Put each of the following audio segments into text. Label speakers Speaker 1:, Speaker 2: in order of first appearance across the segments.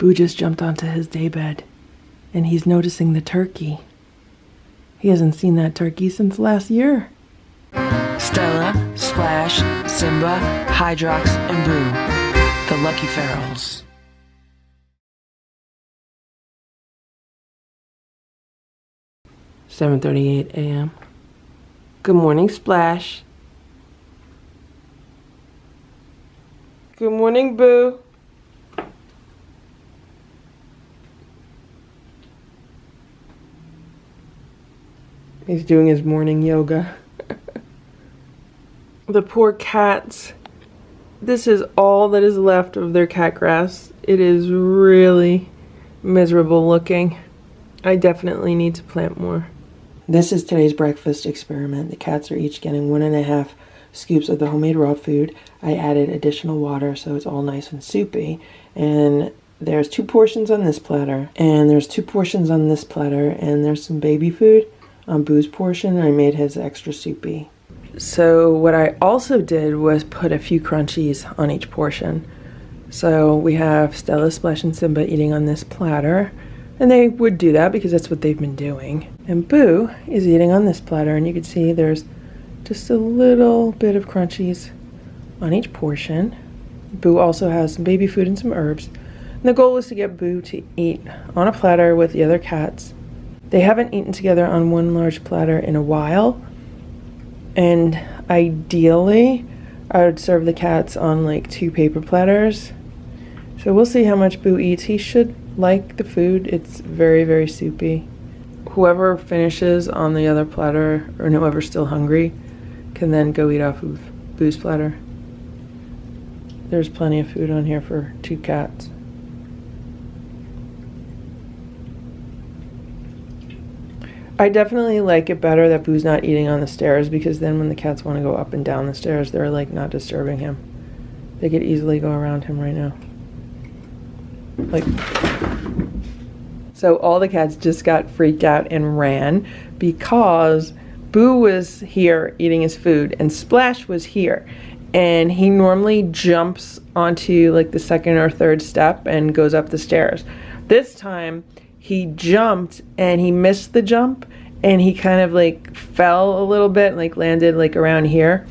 Speaker 1: Boo just jumped onto his daybed, and he's noticing the turkey. He hasn't seen that turkey since last year. Stella, Splash, Simba, Hydrox, and Boo, the lucky ferals. "7:38 a.m. Good morning, Splash. Good morning, Boo. He's doing his morning yoga. The poor cats. This is all that is left of their cat grass. It is really miserable looking. I definitely need to plant more. This is today's breakfast experiment. The cats are each getting 1.5 scoops of the homemade raw food. I added additional water so it's all nice and soupy. And there's 2 portions on this platter. And there's 2 portions on this platter. And there's some baby food on Boo's portion. I made his extra soupy. So what I also did was put a few crunchies on each portion. So we have Stella, Splash, and Simba eating on this platter. And they would do that because that's what they've been doing. And Boo is eating on this platter, and you can see there's just a little bit of crunchies on each portion. Boo also has some baby food and some herbs. And the goal is to get Boo to eat on a platter with the other cats. They haven't eaten together on one large platter in a while. And ideally, I would serve the cats on like 2 paper platters. So we'll see how much Boo eats. He should like the food. It's very, very soupy. Whoever finishes on the other platter, or whoever's still hungry, can then go eat off of Boo's platter. There's plenty of food on here for 2 cats. I definitely like it better that Boo's not eating on the stairs, because then when the cats want to go up and down the stairs, they're like not disturbing him. They could easily go around him right now. Like, so all the cats just got freaked out and ran because Boo was here eating his food and Splash was here. And he normally jumps onto like the 2nd or 3rd step and goes up the stairs. This time he jumped and he missed the jump and he kind of like fell a little bit, like landed like around here.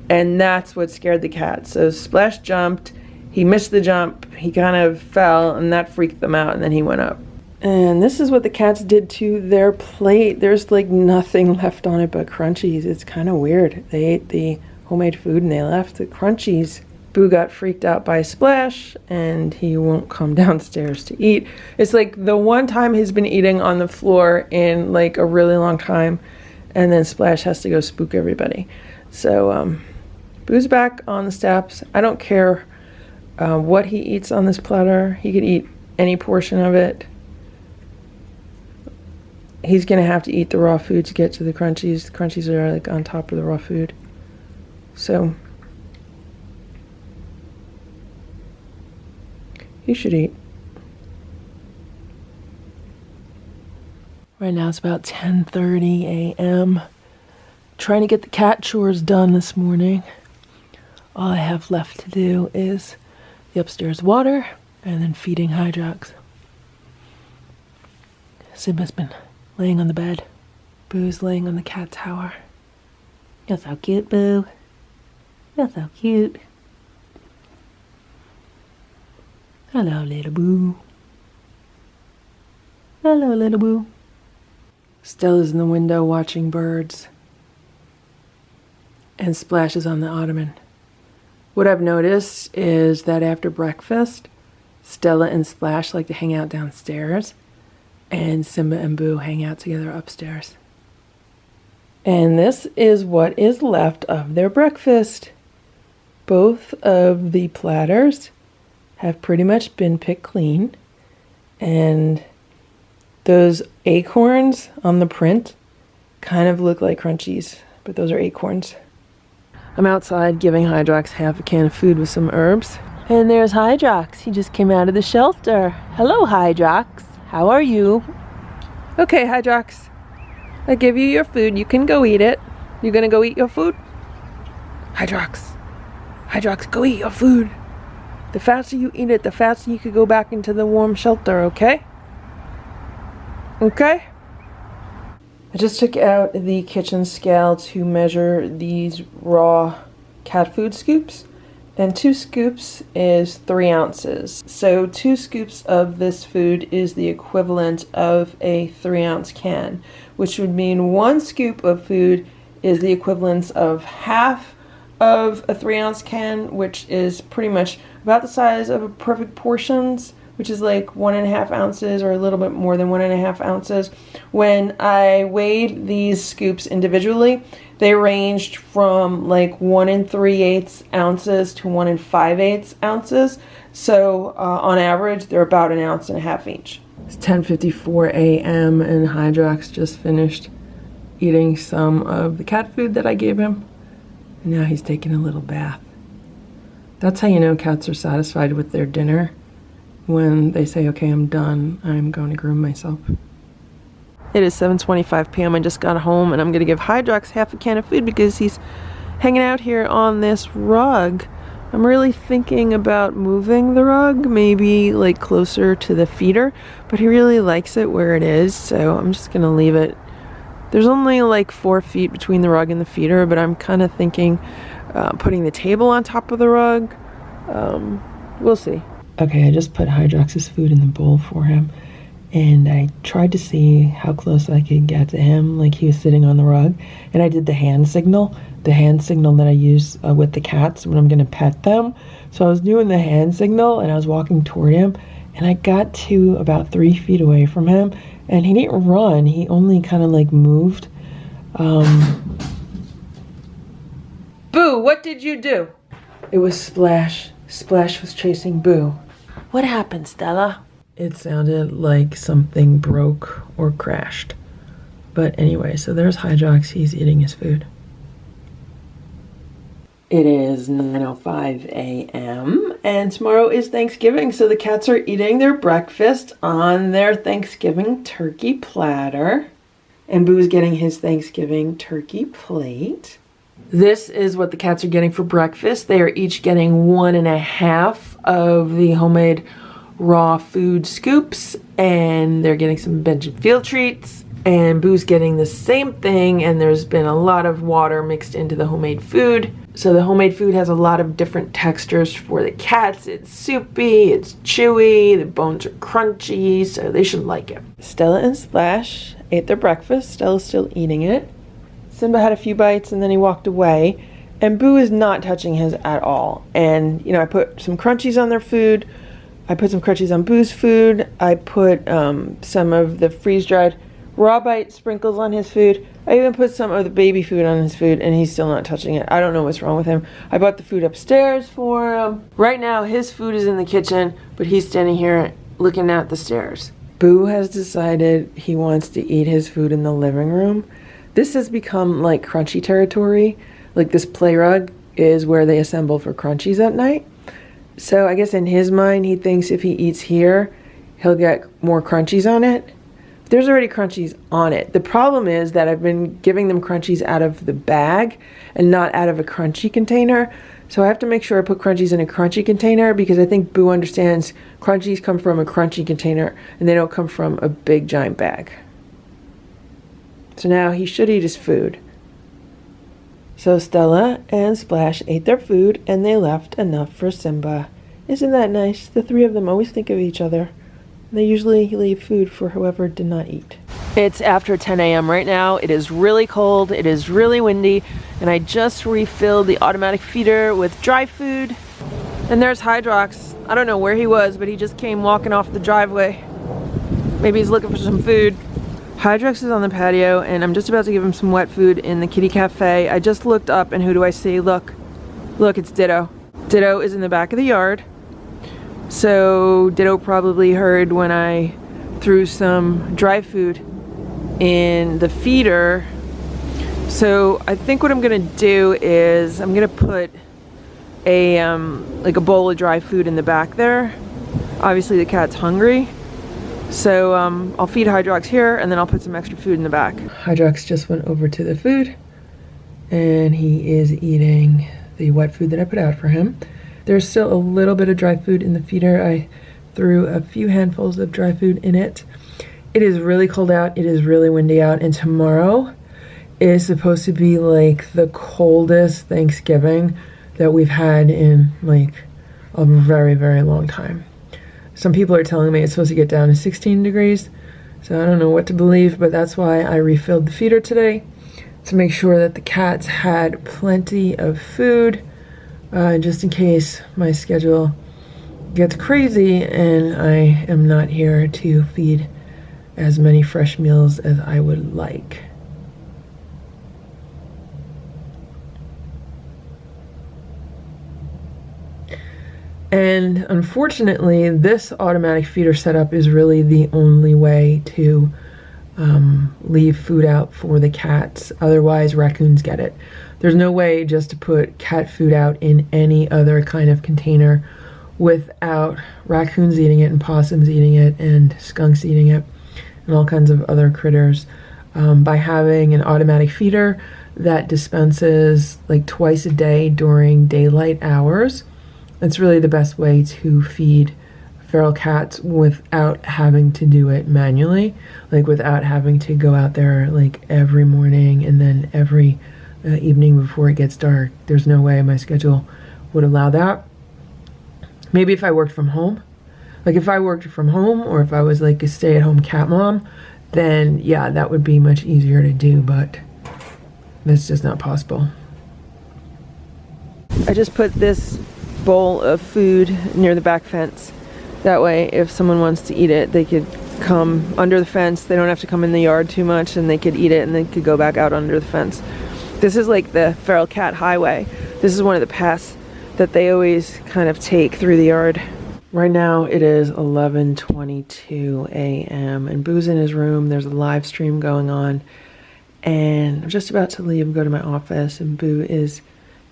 Speaker 1: And that's what scared the cat. So Splash jumped, he missed the jump, he kind of fell, and that freaked them out, and then he went up. And this is what the cats did to their plate. There's like nothing left on it but crunchies. It's kind of weird. They ate the homemade food and they left the crunchies. Boo got freaked out by Splash, and he won't come downstairs to eat. It's like the one time he's been eating on the floor in like a really long time, and then Splash has to go spook everybody. So Boo's back on the steps. I don't care what he eats on this platter. He could eat any portion of it. He's gonna have to eat the raw food to get to the crunchies. The crunchies are like on top of the raw food. So he should eat. Right now it's about 10:30 a.m. Trying to get the cat chores done this morning. All I have left to do is the upstairs water and then feeding Hydrox. Simba's been laying on the bed. Boo's laying on the cat tower. You're so cute, Boo. You're so cute. Hello, little Boo. Hello, little Boo. Stella's in the window watching birds. And Splash is on the ottoman. What I've noticed is that after breakfast, Stella and Splash like to hang out downstairs, and Simba and Boo hang out together upstairs. And this is what is left of their breakfast. Both of the platters have pretty much been picked clean, and those acorns on the print kind of look like crunchies, but those are acorns. I'm outside giving Hydrox half a can of food with some herbs. And there's Hydrox. He just came out of the shelter. Hello, Hydrox. How are you? Okay, Hydrox. I give you your food. You can go eat it. You gonna go eat your food? Hydrox. Hydrox, go eat your food. The faster you eat it, the faster you could go back into the warm shelter, okay? Okay? I just took out the kitchen scale to measure these raw cat food scoops. And 2 scoops is 3 ounces. So 2 scoops of this food is the equivalent of a 3-ounce can, which would mean 1 scoop of food is the equivalent of half of a 3-ounce can, which is pretty much about the size of a perfect portions, which is like 1.5 ounces or a little bit more than 1.5 ounces. When I weighed these scoops individually, they ranged from like 1 3/8 ounces to 1 5/8 ounces. So on average, they're about 1.5 ounces each. It's 10:54 a.m. and Hydrox just finished eating some of the cat food that I gave him. And now he's taking a little bath. That's how you know cats are satisfied with their dinner. When they say, okay, I'm done, I'm going to groom myself. It is 7:25 p.m. I just got home and I'm going to give Hydrox half a can of food because he's hanging out here on this rug. I'm really thinking about moving the rug, maybe like closer to the feeder, but he really likes it where it is, so I'm just going to leave it. There's only like 4 feet between the rug and the feeder, but I'm kind of thinking putting the table on top of the rug. We'll see. Okay, I just put Hydrox's food in the bowl for him, and I tried to see how close I could get to him, like he was sitting on the rug, and I did the hand signal that I use with the cats when I'm going to pet them. So I was doing the hand signal, and I was walking toward him, and I got to about 3 feet away from him, and he didn't run, he only kind of like moved. Boo, what did you do? It was Splash. Splash was chasing Boo. What happened, Stella? It sounded like something broke or crashed. But anyway, so there's Hydrox. He's eating his food. It is 9:05 a.m. and tomorrow is Thanksgiving, so the cats are eating their breakfast on their Thanksgiving turkey platter. And Boo's getting his Thanksgiving turkey plate. This is what the cats are getting for breakfast. They are each getting 1.5 of the homemade raw food scoops, and they're getting some bench and field treats. And Boo's getting the same thing, and there's been a lot of water mixed into the homemade food. So the homemade food has a lot of different textures for the cats. It's soupy, it's chewy, the bones are crunchy, so they should like it. Stella and Splash ate their breakfast. Stella's still eating it. Simba had a few bites and then he walked away, and Boo is not touching his at all. And you know, I put some crunchies on their food. I put some crunchies on Boo's food. I put some of the freeze-dried raw bite sprinkles on his food. I even put some of the baby food on his food, and he's still not touching it. I don't know what's wrong with him. I brought the food upstairs for him. Right now his food is in the kitchen, but he's standing here looking at the stairs. Boo has decided he wants to eat his food in the living room. This has become like crunchy territory. Like this play rug is where they assemble for crunchies at night. So I guess in his mind, he thinks if he eats here, he'll get more crunchies on it. There's already crunchies on it. The problem is that I've been giving them crunchies out of the bag and not out of a crunchy container. So I have to make sure I put crunchies in a crunchy container, because I think Boo understands crunchies come from a crunchy container and they don't come from a big giant bag. So now he should eat his food. So Stella and Splash ate their food and they left enough for Simba. Isn't that nice? The 3 of them always think of each other. They usually leave food for whoever did not eat. It's after 10 a.m. right now. It is really cold, it is really windy, and I just refilled the automatic feeder with dry food. And there's Hydrox. I don't know where he was, but he just came walking off the driveway. Maybe he's looking for some food. Hydrox is on the patio, and I'm just about to give him some wet food in the kitty cafe. I just looked up, and who do I see? Look, it's Ditto. Ditto is in the back of the yard. So Ditto probably heard when I threw some dry food in the feeder. So I think what I'm gonna do is I'm gonna put a like a bowl of dry food in the back there. Obviously the cat's hungry. So I'll feed Hydrox here, and then I'll put some extra food in the back. Hydrox just went over to the food, and he is eating the wet food that I put out for him. There's still a little bit of dry food in the feeder. I threw a few handfuls of dry food in it. It is really cold out. It is really windy out. And tomorrow is supposed to be like the coldest Thanksgiving that we've had in like a very, very long time. Some people are telling me it's supposed to get down to 16 degrees. So I don't know what to believe, but that's why I refilled the feeder today to make sure that the cats had plenty of food, just in case my schedule gets crazy and I am not here to feed as many fresh meals as I would like. And unfortunately, this automatic feeder setup is really the only way to leave food out for the cats. Otherwise, raccoons get it. There's no way just to put cat food out in any other kind of container without raccoons eating it and possums eating it and skunks eating it and all kinds of other critters. By having an automatic feeder that dispenses like twice a day during daylight hours, it's really the best way to feed feral cats without having to do it manually, like without having to go out there like every morning and then every evening before it gets dark. There's no way my schedule would allow that. Maybe if I worked from home, like if I worked from home or if I was like a stay-at-home cat mom, then yeah, that would be much easier to do, but that's just not possible. I just put this bowl of food near the back fence. That way, if someone wants to eat it, they could come under the fence. They don't have to come in the yard too much, and they could eat it and they could go back out under the fence. This is like the feral cat highway. This is one of the paths that they always kind of take through the yard. Right now it is 11:22 a.m. and Boo's in his room. There's a live stream going on, and I'm just about to leave and go to my office, and Boo is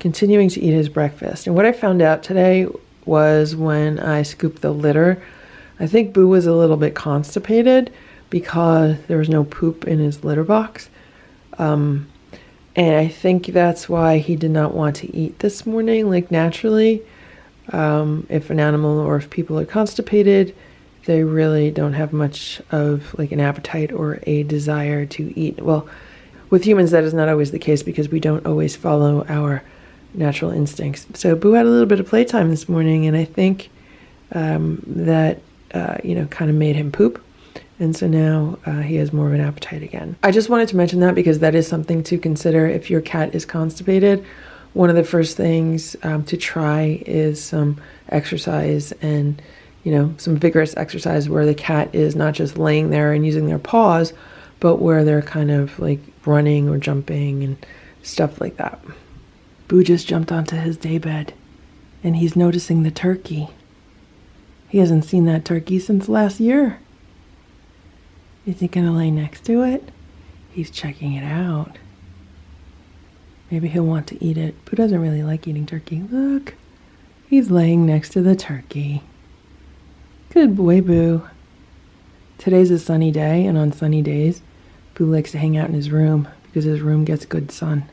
Speaker 1: continuing to eat his breakfast. And what I found out today was when I scooped the litter, I think Boo was a little bit constipated because there was no poop in his litter box. And I think that's why he did not want to eat this morning, like naturally. If an animal or if people are constipated, they really don't have much of like an appetite or a desire to eat. Well, with humans that is not always the case because we don't always follow our natural instincts. So Boo had a little bit of playtime this morning, and I think that kind of made him poop, and so now he has more of an appetite again. I just wanted to mention that because that is something to consider if your cat is constipated. One of the first things to try is some exercise, and some vigorous exercise where the cat is not just laying there and using their paws, but where they're kind of like running or jumping and stuff like that. Boo just jumped onto his daybed, and he's noticing the turkey. He hasn't seen that turkey since last year. Is he gonna lay next to it? He's checking it out. Maybe he'll want to eat it. Boo doesn't really like eating turkey. Look, he's laying next to the turkey. Good boy, Boo. Today's a sunny day, and on sunny days, Boo likes to hang out in his room because his room gets good sun.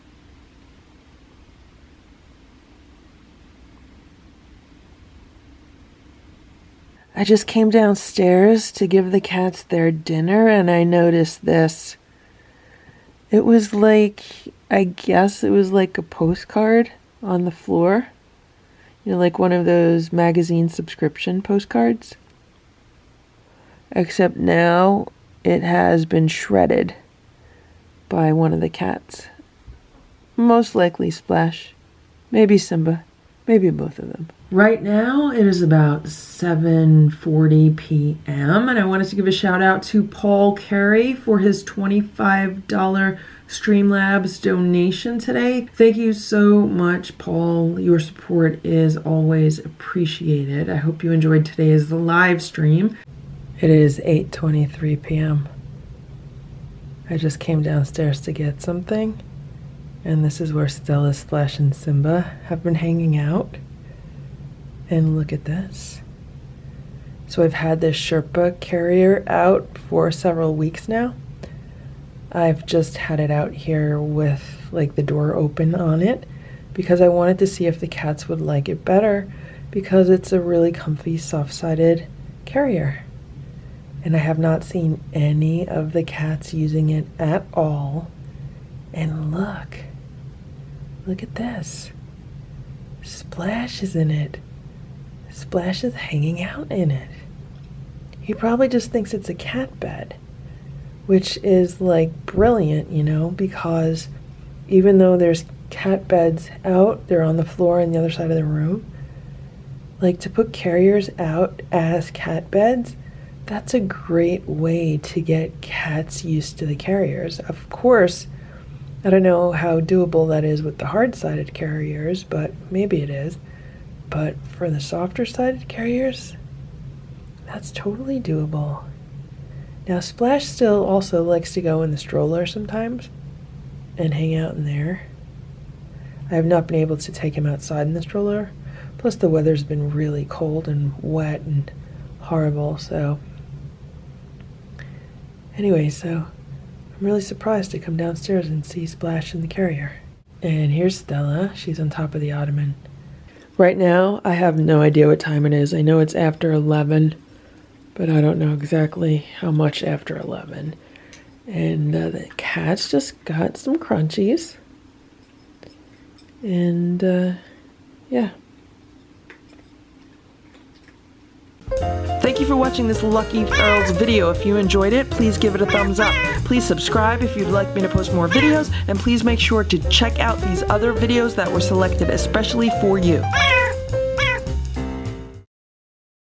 Speaker 1: I just came downstairs to give the cats their dinner, and I noticed this. It was like, I guess it was like a postcard on the floor. Like one of those magazine subscription postcards. Except now it has been shredded by one of the cats. Most likely Splash, maybe Simba, maybe both of them. Right now it is about 7:40 p.m. and I wanted to give a shout out to Paul Carey for his $25 Streamlabs donation today. Thank you so much, Paul. Your support is always appreciated. I hope you enjoyed today's live stream. It is 8:23 p.m. I just came downstairs to get something, and this is where Stella, Splash, and Simba have been hanging out. And look at this. So I've had this Sherpa Carrier out for several weeks now. I've just had it out here with like the door open on it because I wanted to see if the cats would like it better because it's a really comfy soft-sided carrier. And I have not seen any of the cats using it at all. And look at this. Splash is in it. Splash is hanging out in it. He probably just thinks it's a cat bed, which is like brilliant, you know, because even though there's cat beds out, they're on the floor on the other side of the room. Like, to put carriers out as cat beds, that's a great way to get cats used to the carriers. Of course, I don't know how doable that is with the hard-sided carriers, but maybe it is. But for the softer-sided carriers, that's totally doable. Now, Splash still also likes to go in the stroller sometimes and hang out in there. I have not been able to take him outside in the stroller. Plus, the weather's been really cold and wet and horrible, so... Anyway, so I'm really surprised to come downstairs and see Splash in the carrier. And here's Stella. She's on top of the ottoman. Right now, I have no idea what time it is. I know it's after 11, but I don't know exactly how much after 11. And the cat's just got some crunchies. And, yeah. Thank you for watching this Lucky Earls video. If you enjoyed it, please give it a thumbs up. Please subscribe if you'd like me to post more videos, and please make sure to check out these other videos that were selected especially for you.